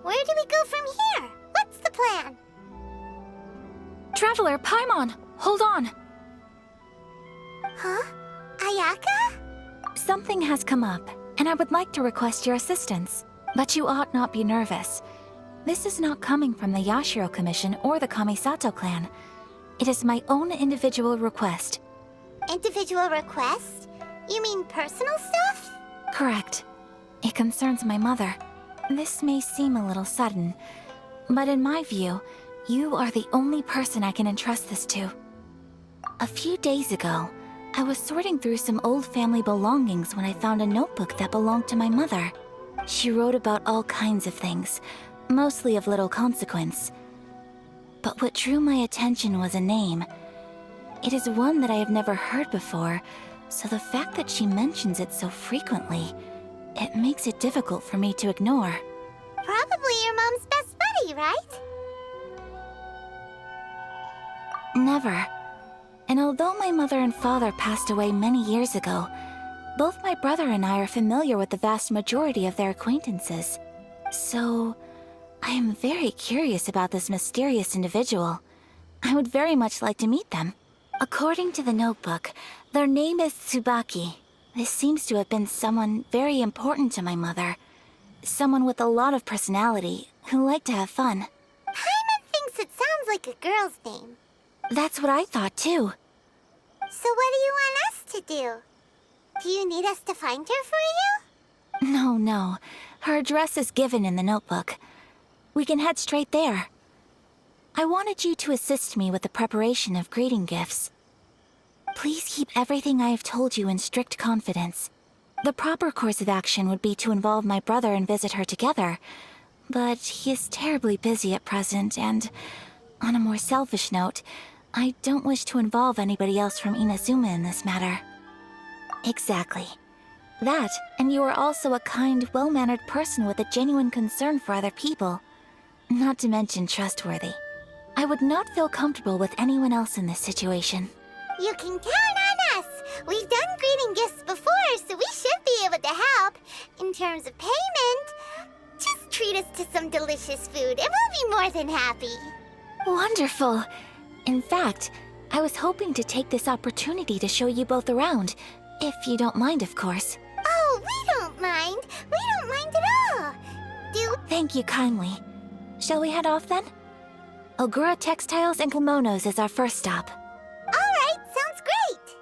Where do we go from here? What's the plan? Traveler, Paimon, hold on. Huh? Ayaka? Something has come up, and I would like to request your assistance. But you ought not be nervous. This is not coming from the Yashiro Commission or the Kamisato clan. It is my own individual request. Individual request? You mean personal stuff? Correct. It concerns my mother. This may seem a little sudden, but in my view, you are the only person I can entrust this to. A few days ago, I was sorting through some old family belongings when I found a notebook that belonged to my mother. She wrote about all kinds of things, mostly of little consequence. But what drew my attention was a name. It is one that I have never heard before, so the fact that she mentions it so frequently, it makes it difficult for me to ignore. Probably your mom's best buddy, right? Never. And although my mother and father passed away many years ago, both my brother and I are familiar with the vast majority of their acquaintances. So, I am very curious about this mysterious individual. I would very much like to meet them. According to the notebook, their name is Tsubaki. This seems to have been someone very important to my mother. Someone with a lot of personality, who liked to have fun. Paimon thinks it sounds like a girl's name. That's what I thought too. So what do you want us to do? Do you need us to find her for you? No. Her address is given in the notebook. We can head straight there. I wanted you to assist me with the preparation of greeting gifts. Please keep everything I have told you in strict confidence. The proper course of action would be to involve my brother and visit her together, but he is terribly busy at present, and on a more selfish note, I don't wish to involve anybody else from Inazuma in this matter. Exactly. That, and you are also a kind, well-mannered person with a genuine concern for other people. Not to mention trustworthy. I would not feel comfortable with anyone else in this situation. You can count on us! We've done greeting gifts before, so we should be able to help. In terms of payment, just treat us to some delicious food and we'll be more than happy. Wonderful! In fact, I was hoping to take this opportunity to show you both around, if you don't mind, of course. Oh, we don't mind! We don't mind at all! Thank you kindly. Shall we head off then? Ogura Textiles and Kimonos is our first stop. Alright, sounds great!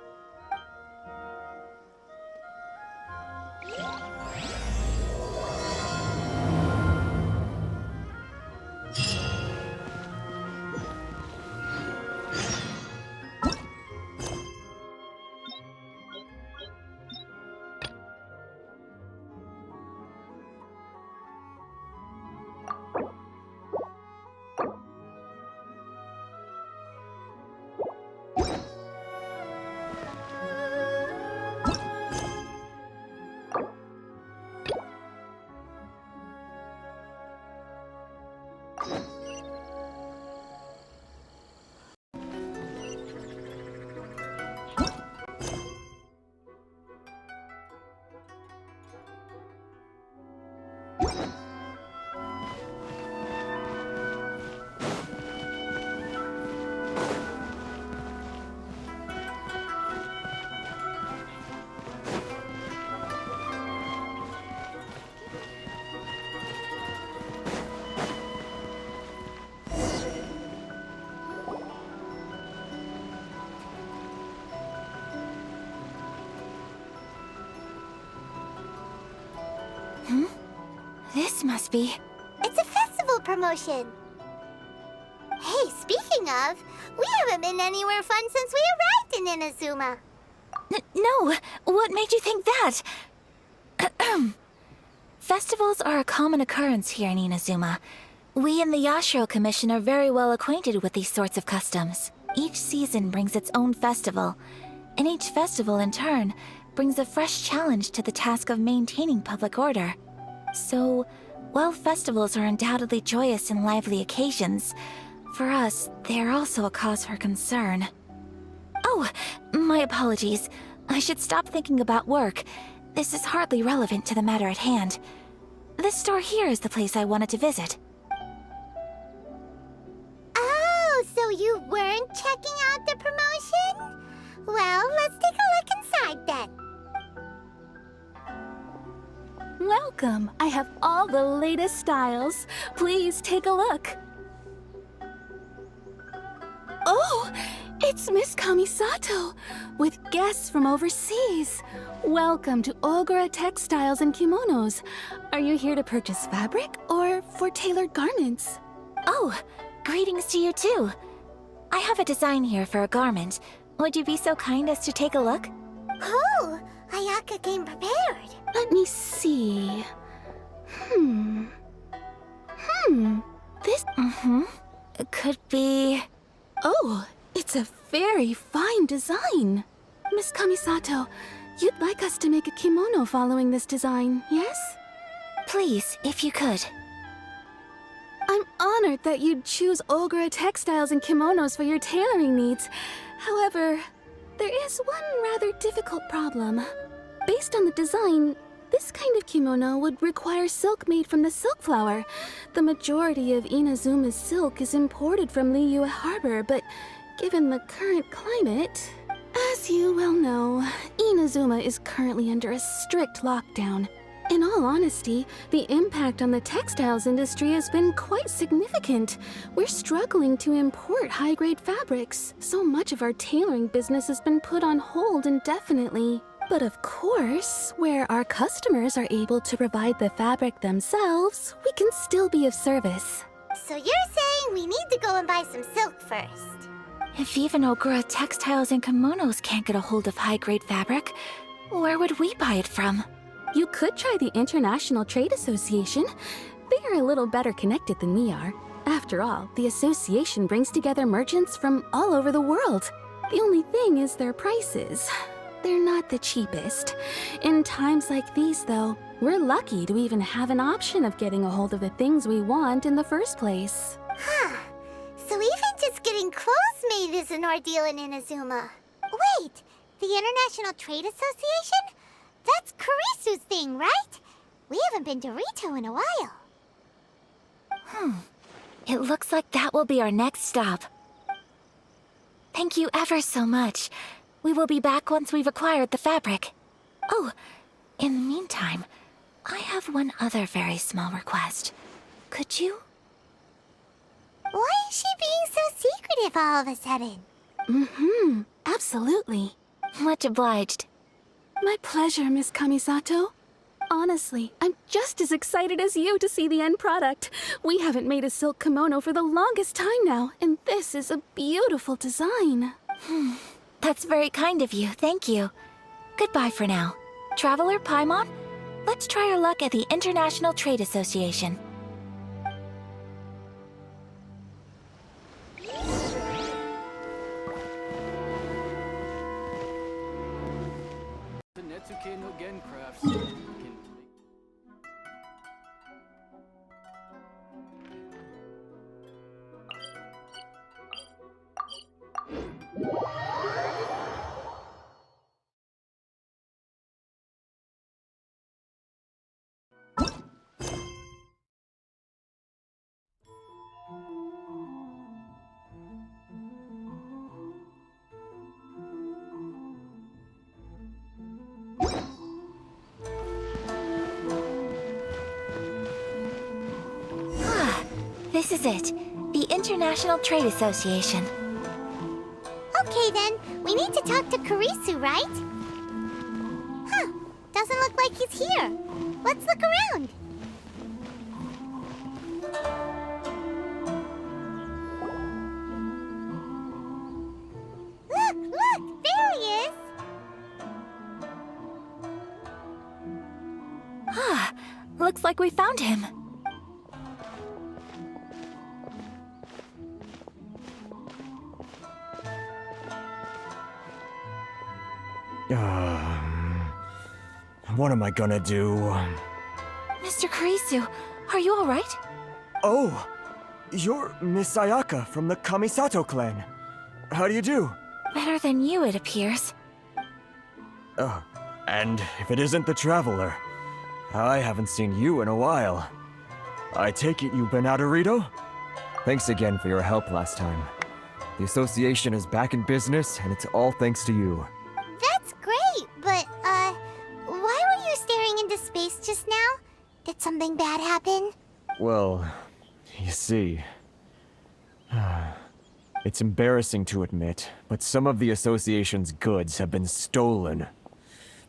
This must be... It's a festival promotion. Hey, speaking of, we haven't been anywhere fun since we arrived in Inazuma. No! What made you think that? Festivals are a common occurrence here in Inazuma. We in the Yashiro Commission are very well acquainted with these sorts of customs. Each season brings its own festival, and each festival in turn brings a fresh challenge to the task of maintaining public order. So, while festivals are undoubtedly joyous and lively occasions, for us, they are also a cause for concern. Oh, my apologies. I should stop thinking about work. This is hardly relevant to the matter at hand. This store here is the place I wanted to visit. Oh, so you weren't checking out the promotion? Well, let's take a look inside then. Welcome. I have all the latest styles. Please take a look. Oh, it's Miss Kamisato with guests from overseas. Welcome to Ogura Textiles and Kimonos. Are you here to purchase fabric or for tailored garments? Oh, greetings to you too. I have a design here for a garment. Would you be so kind as to take a look? Oh, Ayaka came prepared. Let me see. This... It could be... Oh, it's a very fine design. Miss Kamisato, you'd like us to make a kimono following this design, yes? Please, if you could. I'm honored that you'd choose Ogura Textiles and Kimonos for your tailoring needs. However, there is one rather difficult problem. Based on the design, this kind of kimono would require silk made from the silk flower. The majority of Inazuma's silk is imported from Liyue Harbor, but given the current climate... As you well know, Inazuma is currently under a strict lockdown. In all honesty, the impact on the textiles industry has been quite significant. We're struggling to import high-grade fabrics. So much of our tailoring business has been put on hold indefinitely. But of course, where our customers are able to provide the fabric themselves, we can still be of service. So you're saying we need to go and buy some silk first? If even Ogura Textiles and Kimonos can't get a hold of high-grade fabric, where would we buy it from? You could try the International Trade Association. They are a little better connected than we are. After all, the association brings together merchants from all over the world. The only thing is their prices. They're not the cheapest. In times like these, though, we're lucky to even have an option of getting a hold of the things we want in the first place. Huh. So even just getting clothes made is an ordeal in Inazuma. Wait, the International Trade Association? That's Kurisu's thing, right? We haven't been to Rito in a while. It looks like that will be our next stop. Thank you ever so much. We will be back once we've acquired the fabric. Oh, in the meantime, I have one other very small request. Could you? Why is she being so secretive all of a sudden? Absolutely. Much obliged. My pleasure, Miss Kamisato. Honestly, I'm just as excited as you to see the end product. We haven't made a silk kimono for the longest time now, and this is a beautiful design. That's very kind of you, thank you. Goodbye for now. Traveler Paimon, let's try our luck at the International Trade Association. This is it. The International Trade Association. Okay then, we need to talk to Kurisu, right? Huh, doesn't look like he's here. Let's look around. Look, there he is. Looks like we found him. What am I gonna do? Mr. Kurisu, are you alright? Oh, you're Miss Ayaka from the Kamisato clan. How do you do? Better than you, it appears. And if it isn't the Traveler, I haven't seen you in a while. I take it you've been out of Rito? Thanks again for your help last time. The association is back in business, and it's all thanks to you. That's great, but, why were you staring into space just now? Did something bad happen? Well, you see... It's embarrassing to admit, but some of the association's goods have been stolen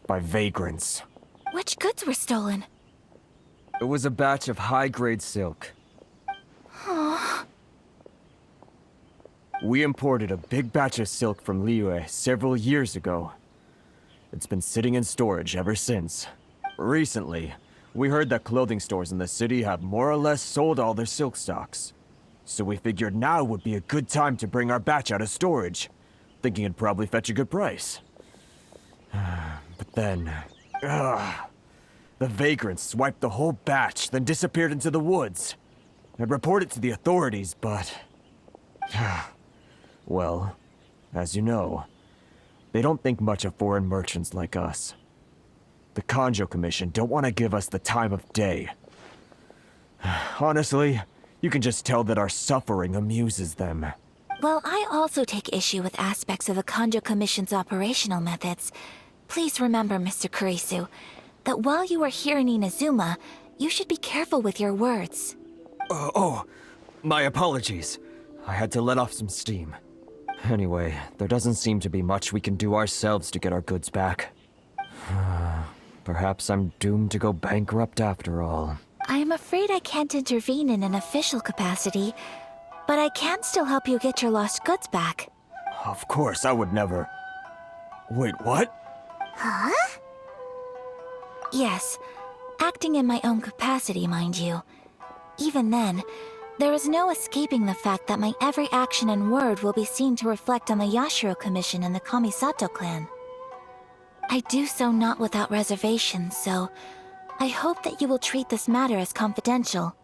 by vagrants. Which goods were stolen? It was a batch of high-grade silk. We imported a big batch of silk from Liyue several years ago. It's been sitting in storage ever since. Recently, we heard that clothing stores in the city have more or less sold all their silk stocks. So we figured now would be a good time to bring our batch out of storage, thinking it'd probably fetch a good price. But then... the vagrants swiped the whole batch, then disappeared into the woods. I'd report it to the authorities, but... well, as you know, they don't think much of foreign merchants like us. The Kanjo Commission don't want to give us the time of day. Honestly, you can just tell that our suffering amuses them. Well, I also take issue with aspects of the Kanjo Commission's operational methods. Please remember, Mr. Kurisu, that while you are here in Inazuma, you should be careful with your words. My apologies. I had to let off some steam. Anyway, there doesn't seem to be much we can do ourselves to get our goods back. Perhaps I'm doomed to go bankrupt after all. I am afraid I can't intervene in an official capacity, but I can still help you get your lost goods back. Of course, I would never... Wait, what? Huh? Yes, acting in my own capacity, mind you. Even then, there is no escaping the fact that my every action and word will be seen to reflect on the Yashiro Commission and the Kamisato clan. I do so not without reservation, so I hope that you will treat this matter as confidential.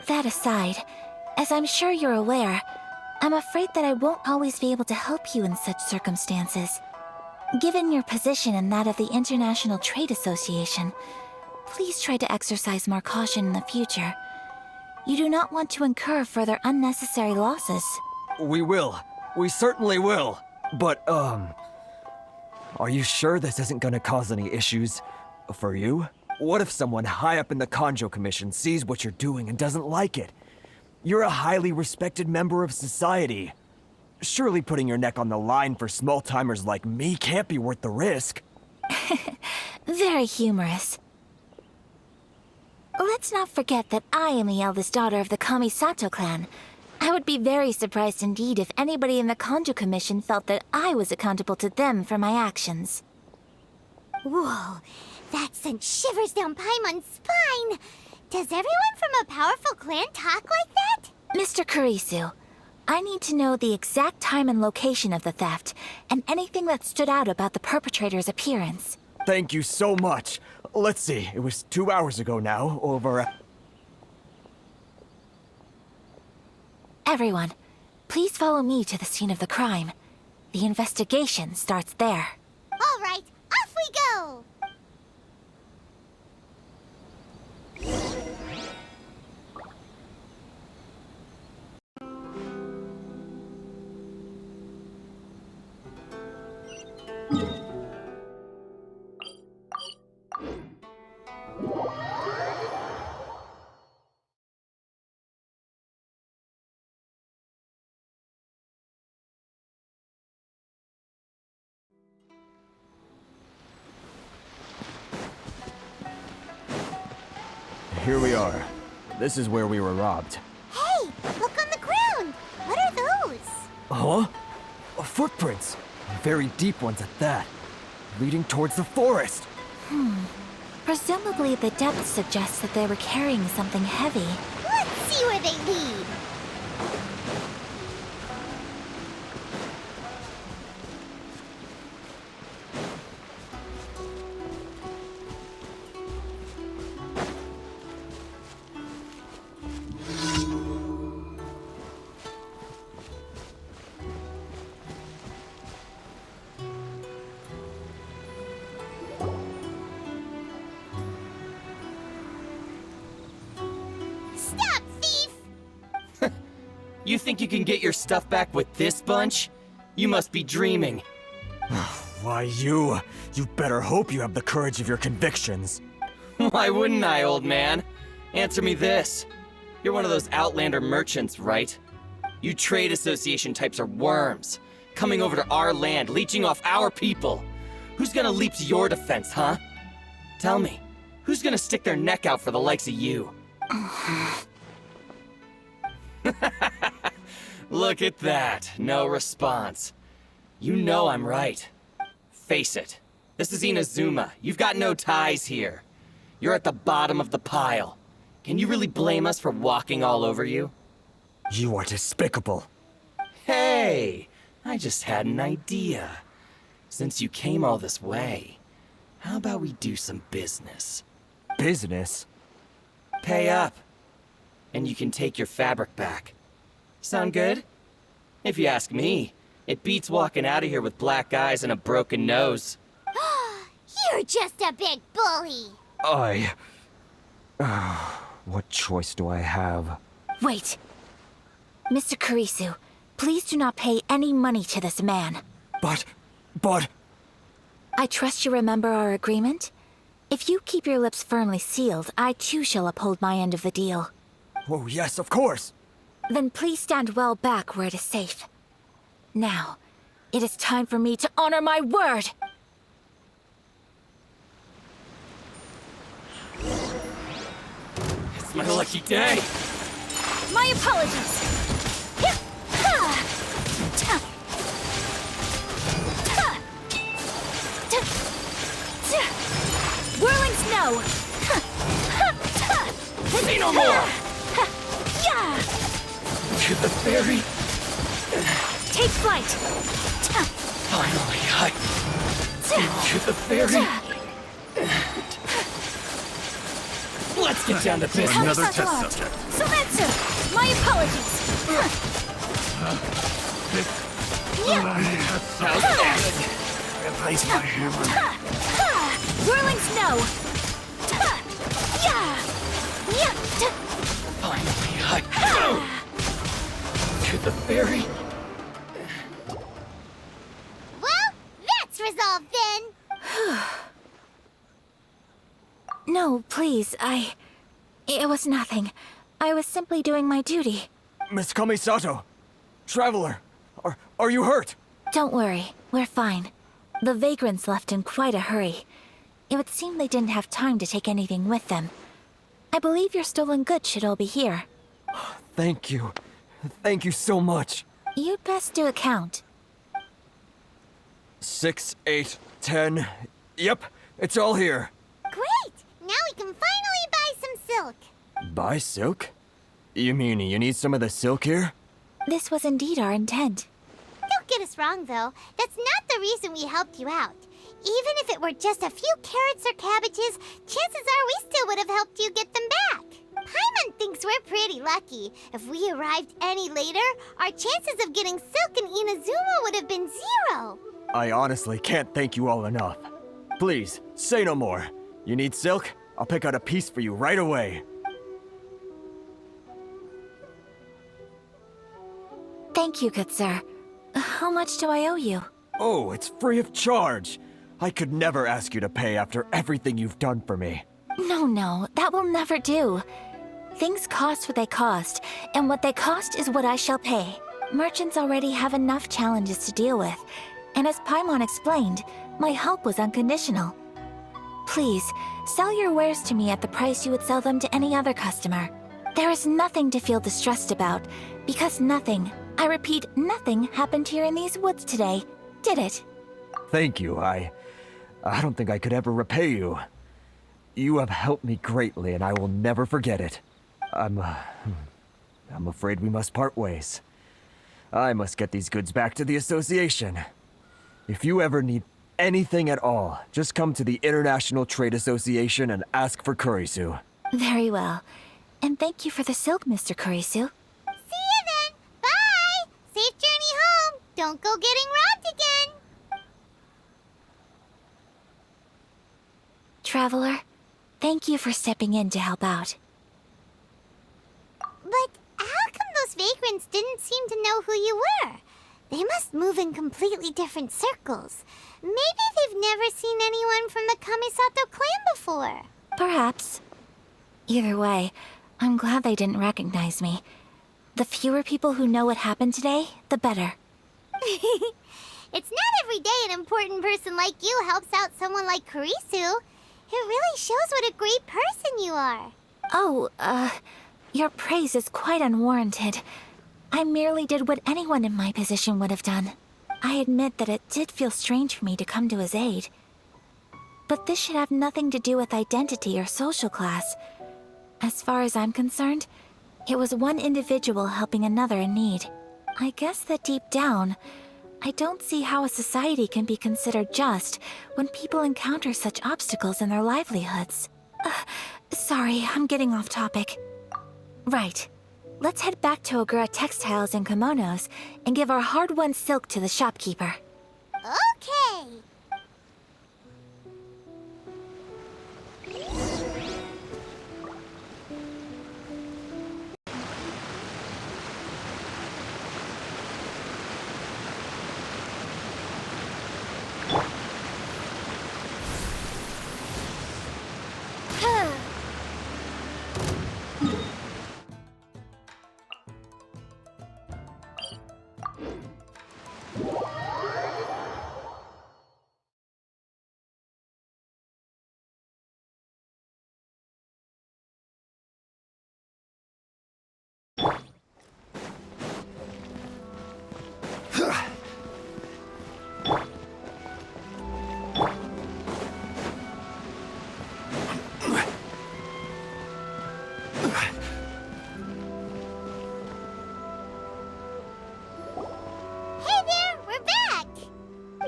That aside, as I'm sure you're aware, I'm afraid that I won't always be able to help you in such circumstances. Given your position and that of the International Trade Association, please try to exercise more caution in the future. You do not want to incur further unnecessary losses. We will. We certainly will. But, are you sure this isn't gonna cause any issues for you? What if someone high up in the Kanjo Commission sees what you're doing and doesn't like it? You're a highly respected member of society. Surely putting your neck on the line for small-timers like me can't be worth the risk. Very humorous. Let's not forget that I am the eldest daughter of the Kamisato clan. I would be very surprised indeed if anybody in the Kanjo Commission felt that I was accountable to them for my actions. Whoa, that sent shivers down Paimon's spine! Does everyone from a powerful clan talk like that? Mr. Kurisu, I need to know the exact time and location of the theft, and anything that stood out about the perpetrator's appearance. Thank you so much. Let's see, it was 2 hours ago now, over... Everyone, please follow me to the scene of the crime. The investigation starts there. All right, off we go! Here we are. This is where we were robbed. Hey, look on the ground! What are those? Huh? Footprints. Very deep ones at that. Leading towards the forest. Presumably the depth suggests that they were carrying something heavy. Let's see where they lead! You think you can get your stuff back with this bunch? You must be dreaming. Why, you better hope you have the courage of your convictions. Why wouldn't I, old man? Answer me this. You're one of those Outlander merchants, right? You trade association types are worms, coming over to our land, leeching off our people. Who's gonna leap to your defense, huh? Tell me, who's gonna stick their neck out for the likes of you? Look at that, no response. You know I'm right. Face it, this is Inazuma. You've got no ties here. You're at the bottom of the pile. Can you really blame us for walking all over you? You are despicable. Hey, I just had an idea. Since you came all this way, how about we do some business? Business? Pay up, and you can take your fabric back. Sound good? If you ask me, it beats walking out of here with black eyes and a broken nose. You're just a big bully. What choice do I have? Wait. Mr. Kurisu, please do not pay any money to this man. But... I trust you remember our agreement? If you keep your lips firmly sealed, I too shall uphold my end of the deal. Oh, yes, of course. Then please stand well back where it is safe. Now, it is time for me to honor my word! It's my lucky day. My apologies! Whirling snow! Say no more! To the ferry. Take flight! Finally, to the ferry. Let's get down to business. Another test subject. Sumetsu! My apologies! How's that? Replace my hammer. Whirling snow! Finally, to the ferry. Well, that's resolved then. No, please, It was nothing. I was simply doing my duty. Miss Kamisato! Traveler! Are you hurt? Don't worry, we're fine. The vagrants left in quite a hurry. It would seem they didn't have time to take anything with them. I believe your stolen goods should all be here. Thank you. Thank you so much. You'd best do a count. 6, 8, 10. Yep, it's all here. Great! Now we can finally buy some silk. Buy silk? You mean you need some of the silk here? This was indeed our intent. Don't get us wrong, though. That's not the reason we helped you out. Even if it were just a few carrots or cabbages, chances are we still would have helped you get them back. Paimon thinks we're pretty lucky. If we arrived any later, our chances of getting silk in Inazuma would have been 0. I honestly can't thank you all enough. Please, say no more. You need silk? I'll pick out a piece for you right away. Thank you, good sir. How much do I owe you? Oh, it's free of charge. I could never ask you to pay after everything you've done for me. No, that will never do. Things cost what they cost, and what they cost is what I shall pay. Merchants already have enough challenges to deal with, and as Paimon explained, my help was unconditional. Please, sell your wares to me at the price you would sell them to any other customer. There is nothing to feel distressed about, because nothing, I repeat, nothing happened here in these woods today, did it? Thank you. I don't think I could ever repay you. You have helped me greatly, and I will never forget it. I'm afraid we must part ways. I must get these goods back to the association. If you ever need anything at all, just come to the International Trade Association and ask for Kurisu. Very well. And thank you for the silk, Mr. Kurisu. See you then. Bye. Safe journey home. Don't go getting robbed again. Traveler, thank you for stepping in to help out. But how come those vagrants migrants didn't seem to know who you were. They must move in completely different circles. Maybe they've never seen anyone from the Kamisato clan before. Perhaps. Either way, I'm glad they didn't recognize me. The fewer people who know what happened today, the better. It's not every day an important person like you helps out someone like Kurisu. It really shows what a great person you are. Oh, your praise is quite unwarranted. I merely did what anyone in my position would have done. I admit that it did feel strange for me to come to his aid. But this should have nothing to do with identity or social class. As far as I'm concerned, it was one individual helping another in need. I guess that deep down, I don't see how a society can be considered just when people encounter such obstacles in their livelihoods. Sorry, I'm getting off topic. Right. Let's head back to Ogura Textiles and Kimonos and give our hard-won silk to the shopkeeper. Okay.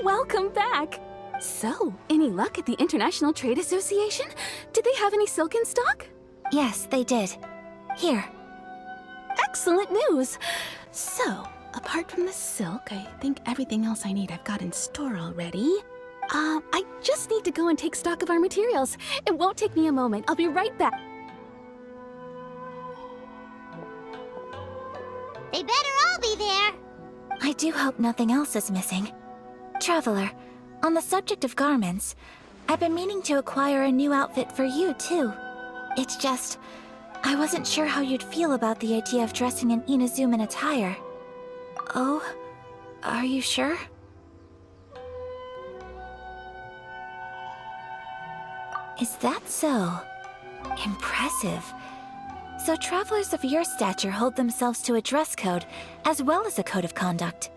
Welcome back! So, any luck at the International Trade Association? Did they have any silk in stock? Yes, they did. Here. Excellent news! So, apart from the silk, I think everything else I need I've got in store already. I just need to go and take stock of our materials. It won't take me a moment. I'll be right back. They better all be there. I do hope nothing else is missing. Traveler, on the subject of garments, I've been meaning to acquire a new outfit for you, too. It's just, I wasn't sure how you'd feel about the idea of dressing in Inazuman attire. Oh, are you sure? Is that so? Impressive. So travelers of your stature hold themselves to a dress code, as well as a code of conduct.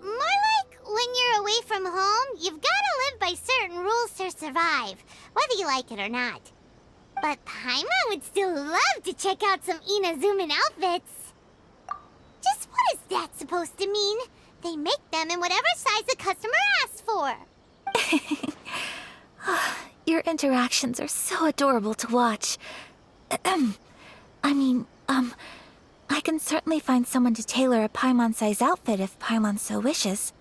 More like when you're away from home, you've gotta live by certain rules to survive, whether you like it or not. But Paimon would still love to check out some Inazuman outfits. Just what is that supposed to mean? They make them in whatever size the customer asks for. Your interactions are so adorable to watch. I can certainly find someone to tailor a Paimon-size outfit if Paimon so wishes.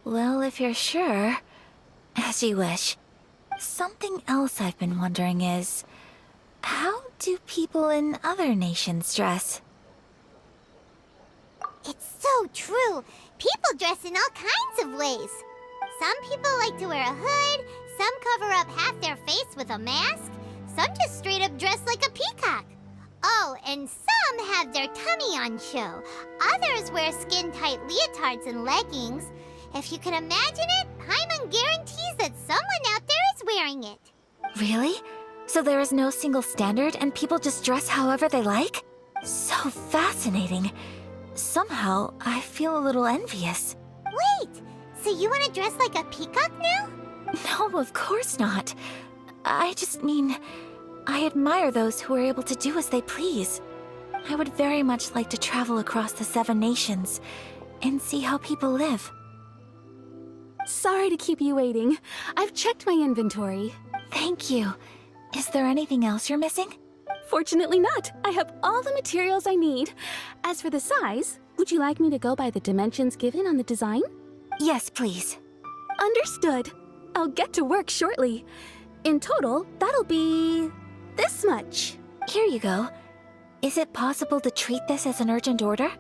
Well, if you're sure, as you wish. Something else I've been wondering is, how do people in other nations dress? It's so true. People dress in all kinds of ways. Some people like to wear a hood, some cover up half their face with a mask, some just straight up dress like a peacock. Oh, and some have their tummy on show. Others wear skin-tight leotards and leggings. If you can imagine it, Paimon guarantees that someone out there is wearing it. Really? So there is no single standard and people just dress however they like? So fascinating. Somehow, I feel a little envious. Wait, so you want to dress like a peacock now? No, of course not. I just mean, I admire those who are able to do as they please. I would very much like to travel across the 7 nations and see how people live. Sorry to keep you waiting. I've checked my inventory. Thank you. Is there anything else you're missing? Fortunately not. I have all the materials I need. As for the size, would you like me to go by the dimensions given on the design? Yes, please. Understood. I'll get to work shortly. In total, that'll be this much. Here you go. Is it possible to treat this as an urgent order?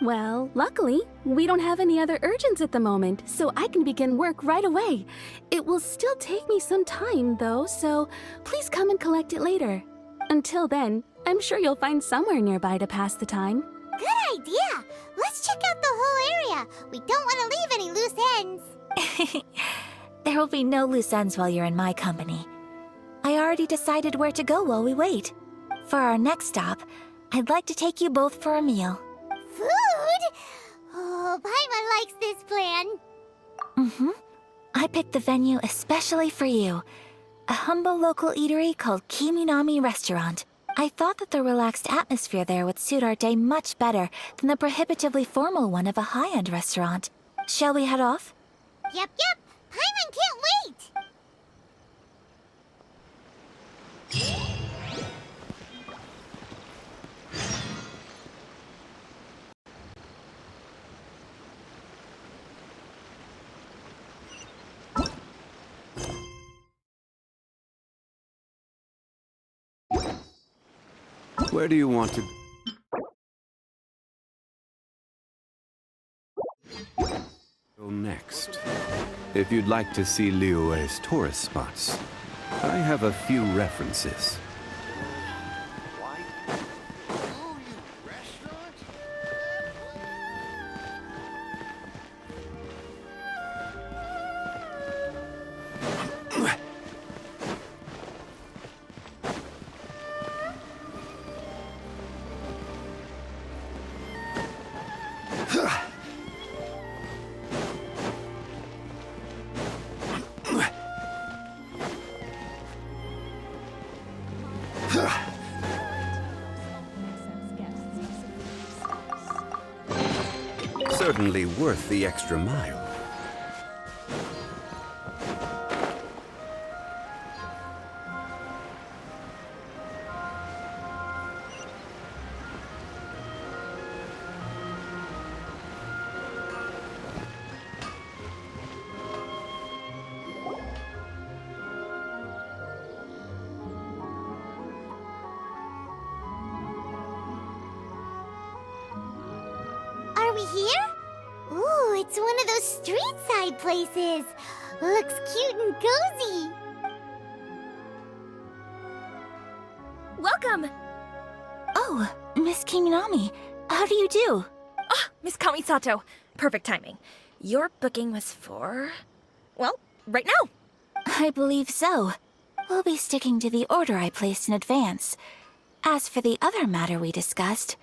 Well, luckily, we don't have any other urgents at the moment, so I can begin work right away. It will still take me some time, though, so please come and collect it later. Until then, I'm sure you'll find somewhere nearby to pass the time. Good idea. Let's check out the whole area. We don't want to leave any loose ends. There will be no loose ends while you're in my company. I already decided where to go while we wait. For our next stop, I'd like to take you both for a meal. Food? Oh, Paimon likes this plan. Mm-hmm. I picked the venue especially for you. A humble local eatery called Kiminami Restaurant. I thought that the relaxed atmosphere there would suit our day much better than the prohibitively formal one of a high-end restaurant. Shall we head off? Yep. Paimon can't wait. Where do you want to go next? If you'd like to see Liyue's tourist spots, I have a few references. Certainly worth the extra mile. Are we here? Ooh, it's one of those street-side places. Looks cute and cozy. Welcome! Oh, Miss Kiminami, how do you do? Ah, Miss Kamisato. Perfect timing. Your booking was for... well, right now. I believe so. We'll be sticking to the order I placed in advance. As for the other matter we discussed,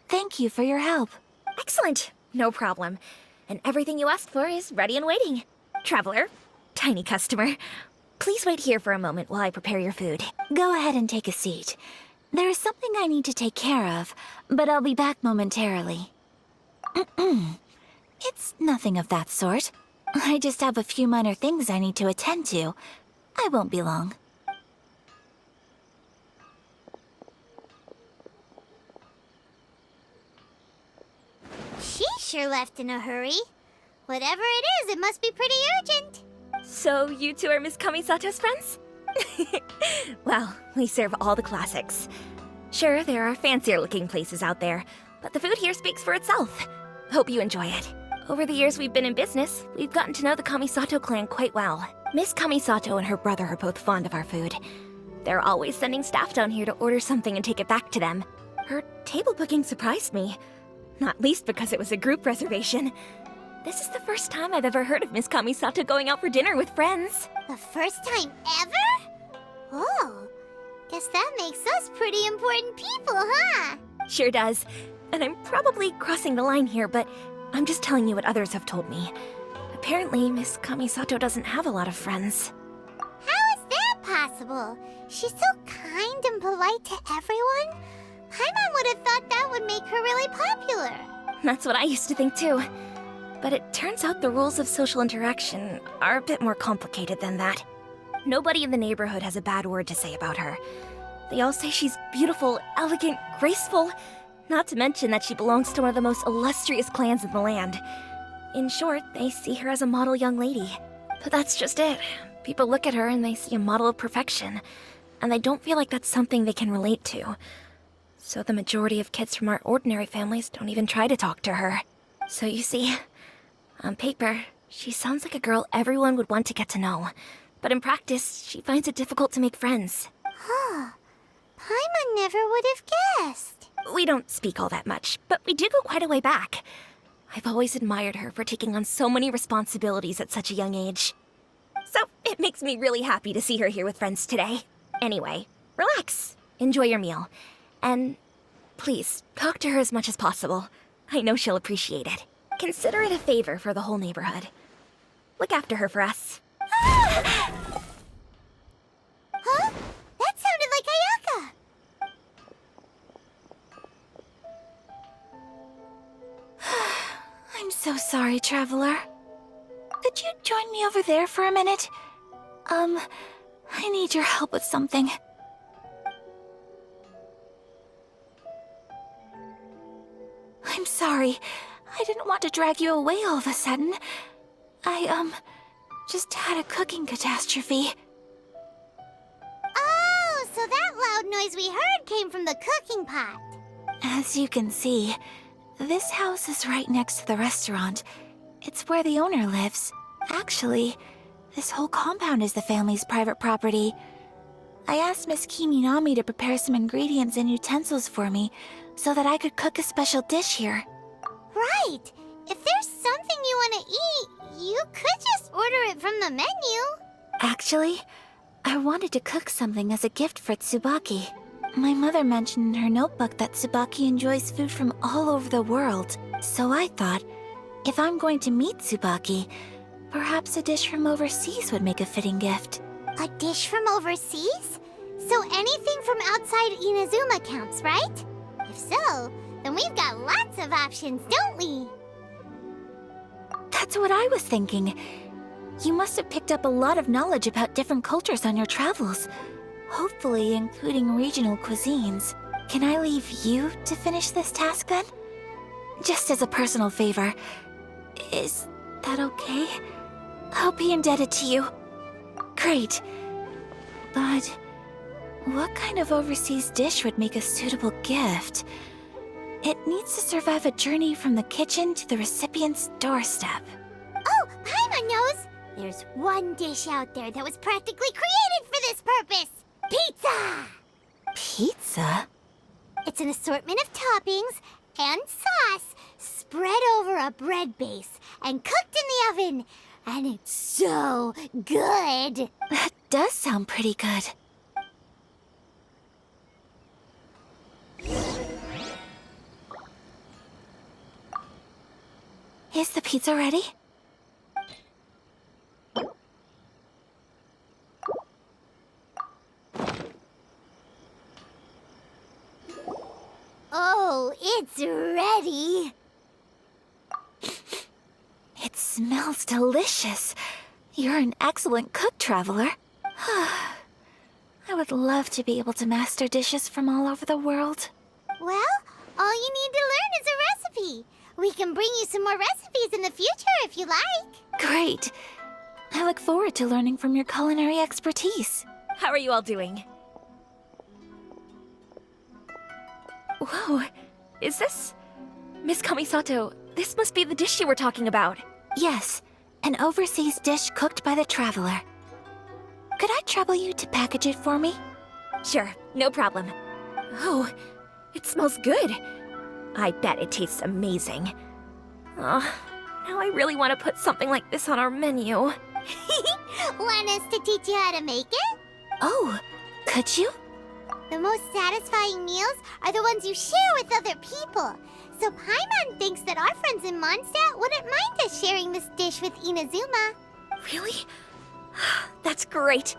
thank you for your help. Excellent. No problem. And everything you asked for is ready and waiting. Traveler, tiny customer, please wait here for a moment while I prepare your food. Go ahead and take a seat. There is something I need to take care of, but I'll be back momentarily. It's nothing of that sort. I just have a few minor things I need to attend to. I won't be long. She sure left in a hurry. Whatever it is, it must be pretty urgent. So you two are Miss Kamisato's friends? Well, we serve all the classics. Sure, there are fancier looking places out there, but the food here speaks for itself. Hope you enjoy it. Over the years we've been in business, we've gotten to know the Kamisato clan quite well. Miss Kamisato and her brother are both fond of our food. They're always sending staff down here to order something and take it back to them. Her table booking surprised me. Not least because it was a group reservation. This is the first time I've ever heard of Miss Kamisato going out for dinner with friends. The first time ever? Oh, guess that makes us pretty important people, huh? Sure does. And I'm probably crossing the line here, but I'm just telling you what others have told me. Apparently, Miss Kamisato doesn't have a lot of friends. How is that possible? She's so kind and polite to everyone. Paimon would have thought that would make her really popular. That's what I used to think too. But it turns out the rules of social interaction are a bit more complicated than that. Nobody in the neighborhood has a bad word to say about her. They all say she's beautiful, elegant, graceful, not to mention that she belongs to one of the most illustrious clans in the land. In short, they see her as a model young lady. But that's just it. People look at her and they see a model of perfection, and they don't feel like that's something they can relate to. So the majority of kids from our ordinary families don't even try to talk to her. So you see, on paper, she sounds like a girl everyone would want to get to know. But in practice, she finds it difficult to make friends. Huh. Paimon never would have guessed. We don't speak all that much, but we do go quite a way back. I've always admired her for taking on so many responsibilities at such a young age. So it makes me really happy to see her here with friends today. Anyway, relax, enjoy your meal, and please, talk to her as much as possible. I know she'll appreciate it. Consider it a favor for the whole neighborhood. Look after her for us. Huh? That sounded like Ayaka. I'm so sorry, Traveler. Could you join me over there for a minute? I need your help with something. I'm sorry. I didn't want to drag you away all of a sudden. I, just had a cooking catastrophe. Oh, so that loud noise we heard came from the cooking pot. As you can see, this house is right next to the restaurant. It's where the owner lives. Actually, this whole compound is the family's private property. I asked Miss Kiminami to prepare some ingredients and utensils for me so that I could cook a special dish here. Right. If there's something you want to eat, you could just order it from the menu. Actually, I wanted to cook something as a gift for Tsubaki. My mother mentioned in her notebook that Tsubaki enjoys food from all over the world, so I thought, if I'm going to meet Tsubaki, perhaps a dish from overseas would make a fitting gift. A dish from overseas? So anything from outside Inazuma counts, right? If so, then we've got lots of options, don't we? That's what I was thinking. You must have picked up a lot of knowledge about different cultures on your travels, hopefully including regional cuisines. Can I leave you to finish this task then? Just as a personal favor. Is that okay? I'll be indebted to you. Great. But what kind of overseas dish would make a suitable gift? It needs to survive a journey from the kitchen to the recipient's doorstep. Oh, Paimon knows! There's one dish out there that was practically created for this purpose! Pizza! Pizza? It's an assortment of toppings and sauce spread over a bread base and cooked in the oven. And it's so good! That does sound pretty good. Is the pizza ready? Oh, it's ready! It smells delicious. You're an excellent cook, Traveler. I would love to be able to master dishes from all over the world. Well, all you need to learn is a recipe. We can bring you some more recipes in the future if you like. Great. I look forward to learning from your culinary expertise. How are you all doing? Whoa, is this... Miss Kamisato, this must be the dish you were talking about. Yes, an overseas dish cooked by the Traveler. Could I trouble you to package it for me? Sure, no problem. Oh, it smells good. I bet it tastes amazing. Oh, now I really want to put something like this on our menu. Want us to teach you how to make it? Oh, could you? The most satisfying meals are the ones you share with other people. So Paimon thinks that our friends in Mondstadt wouldn't mind us sharing this dish with Inazuma. Really? That's great.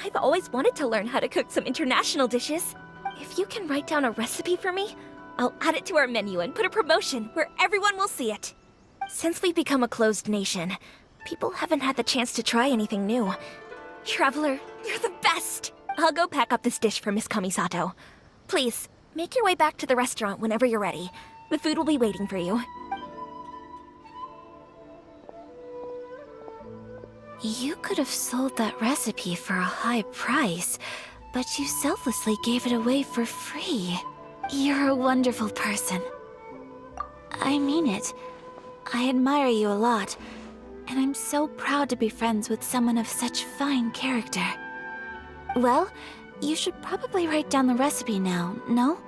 I've always wanted to learn how to cook some international dishes. If you can write down a recipe for me, I'll add it to our menu and put a promotion where everyone will see it. Since we've become a closed nation, people haven't had the chance to try anything new. Traveler, you're the best! I'll go pack up this dish for Miss Kamisato. Please, make your way back to the restaurant whenever you're ready. The food will be waiting for you. You could have sold that recipe for a high price, but you selflessly gave it away for free. You're a wonderful person. I mean it. I admire you a lot, and I'm so proud to be friends with someone of such fine character. Well, you should probably write down the recipe now, no?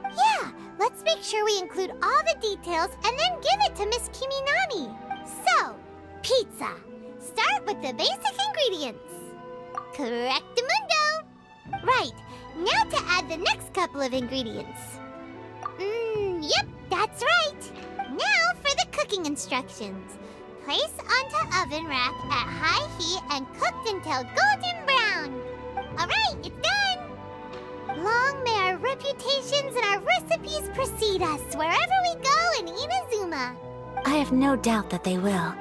Yeah, let's make sure we include all the details and then give it to Miss Kiminami. So, pizza. Start with the basic ingredients. Correctamundo. Right, now to add the next couple of ingredients. Yep, that's right. Now for the cooking instructions. Place onto oven rack at high heat and cooked until golden brown. Alright, it's done! Long may our reputations and our recipes precede us wherever we go in Inazuma. I have no doubt that they will.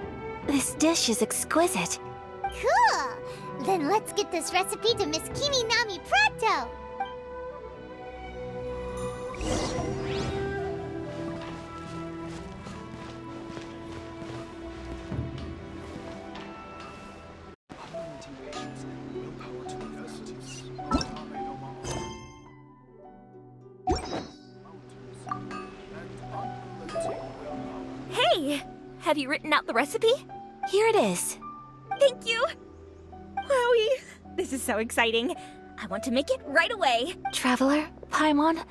This dish is exquisite. Cool! Then let's get this recipe to Miss Kiminami pronto! Hey! Have you written out the recipe? Here it is. Thank you! Wowie! This is so exciting. I want to make it right away. Traveler, Paimon,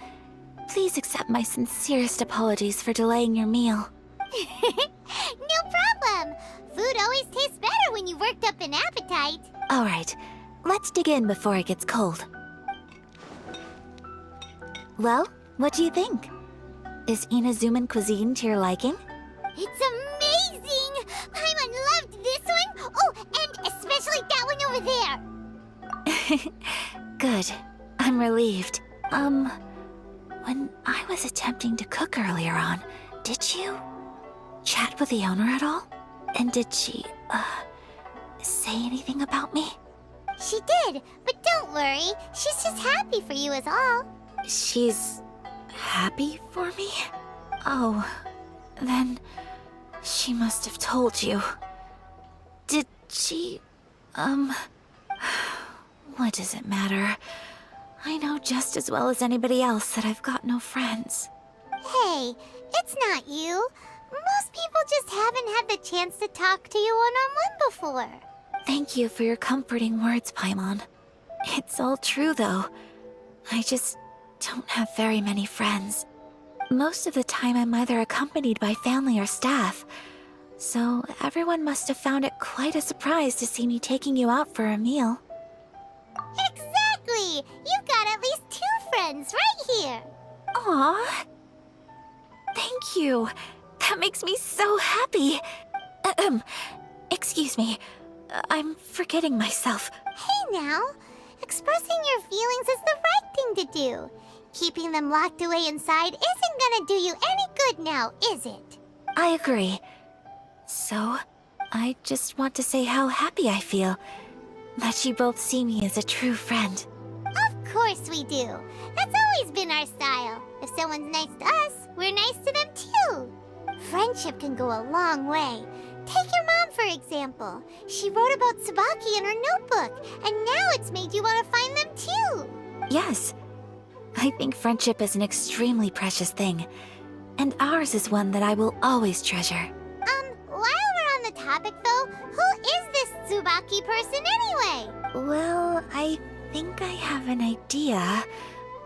please accept my sincerest apologies for delaying your meal. No problem! Food always tastes better when you've worked up an appetite. All right, let's dig in before it gets cold. Well, what do you think? Is Inazuman cuisine to your liking? It's amazing! Paimon loved this one! Oh, and especially that one over there! Good. I'm relieved. When I was attempting to cook earlier on, did you chat with the owner at all? And did she, say anything about me? She did, but don't worry. She's just happy for you is all. She's happy for me? Oh, then she must have told you. Did she, what does it matter? I know just as well as anybody else that I've got no friends. Hey, it's not you. Most people just haven't had the chance to talk to you one-on-one before. Thank you for your comforting words, Paimon. It's all true, though. I just don't have very many friends. Most of the time I'm either accompanied by family or staff, so everyone must have found it quite a surprise to see me taking you out for a meal. Exactly! You've got at least 2 friends right here. Aww. Thank you. That makes me so happy. Excuse me. I'm forgetting myself. Hey now, expressing your feelings is the right thing to do. Keeping them locked away inside isn't gonna do you any good now, is it? I agree. So, I just want to say how happy I feel that you both see me as a true friend. Of course we do. That's always been our style. If someone's nice to us, we're nice to them too. Friendship can go a long way. Take your mom, for example. She wrote about Tsubaki in her notebook, and now it's made you want to find them too. Yes. I think friendship is an extremely precious thing, and ours is one that I will always treasure. While we're on the topic though, who is this Tsubaki person anyway? Well, I think I have an idea,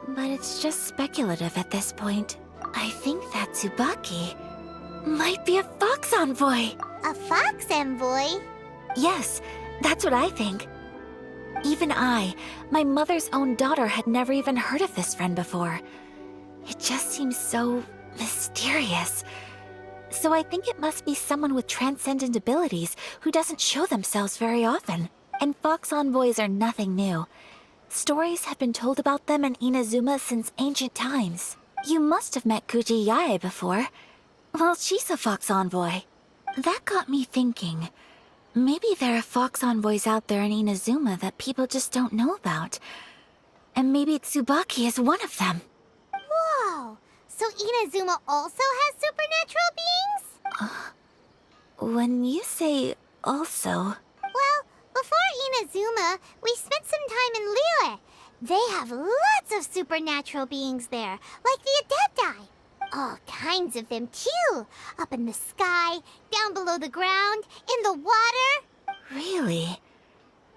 but it's just speculative at this point. I think that Tsubaki might be a fox envoy. A fox envoy? Yes, that's what I think. Even I, my mother's own daughter, had never even heard of this friend before. It just seems so mysterious. So I think it must be someone with transcendent abilities who doesn't show themselves very often. And fox envoys are nothing new. Stories have been told about them in Inazuma since ancient times. You must have met Kuji Yae before. Well, she's a fox envoy. That got me thinking. Maybe there are fox envoys out there in Inazuma that people just don't know about. And maybe Tsubaki is one of them. Whoa! So Inazuma also has supernatural beings? When you say also... Well, Inazuma, we spent some time in Liyue. They have lots of supernatural beings there, like the Adepti. All kinds of them, too. Up in the sky, down below the ground, in the water. Really?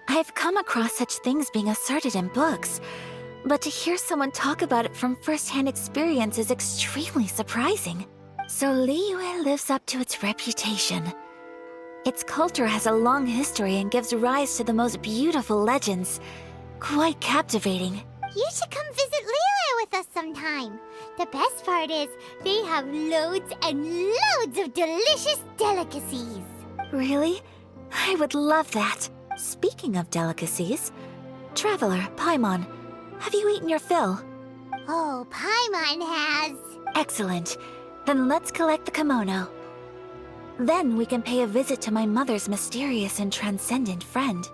I've come across such things being asserted in books, but to hear someone talk about it from first-hand experience is extremely surprising. So Liyue lives up to its reputation. Its culture has a long history and gives rise to the most beautiful legends. Quite captivating. You should come visit Liyue with us sometime. The best part is, they have loads and loads of delicious delicacies. Really? I would love that. Speaking of delicacies, Traveler, Paimon, have you eaten your fill? Oh, Paimon has. Excellent. Then let's collect the kimono. Then we can pay a visit to my mother's mysterious and transcendent friend.